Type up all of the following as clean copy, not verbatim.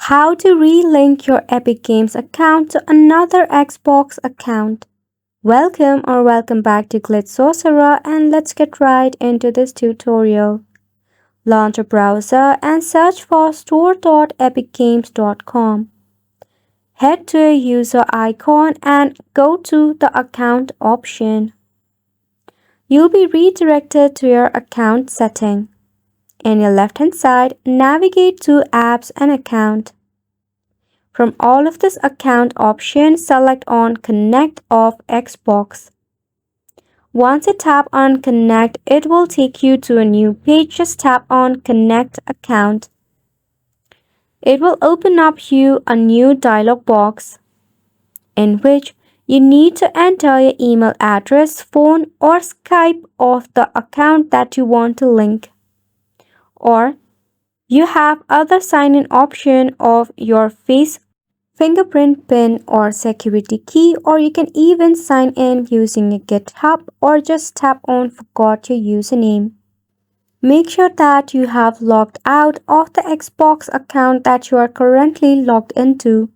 How to relink your Epic Games account to another Xbox account. Welcome back to Glitch Sorcerer, and let's get right into this tutorial. Launch a browser and search for store.epicgames.com. Head to a user icon and go to the account option. You'll be redirected to your account setting. In your left-hand side, navigate to Apps and Account. From all of this account options, select on Connect of Xbox. Once you tap on Connect, it will take you to a new page. Just tap on Connect Account. It will open up you a new dialog box in which you need to enter your email address, phone, or Skype of the account that you want to link. Or you have other sign-in option of your face, fingerprint, PIN, or security key, or you can even sign in using a GitHub or just tap on forgot your username. Make sure that you have logged out of the Xbox account that you are currently logged into.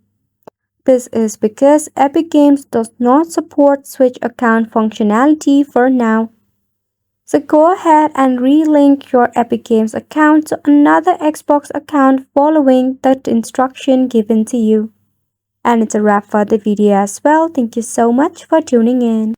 This is because Epic Games does not support Switch account functionality for now. So go ahead and relink your Epic Games account to another Xbox account following the instruction given to you. And it's a wrap for the video as well. Thank you so much for tuning in.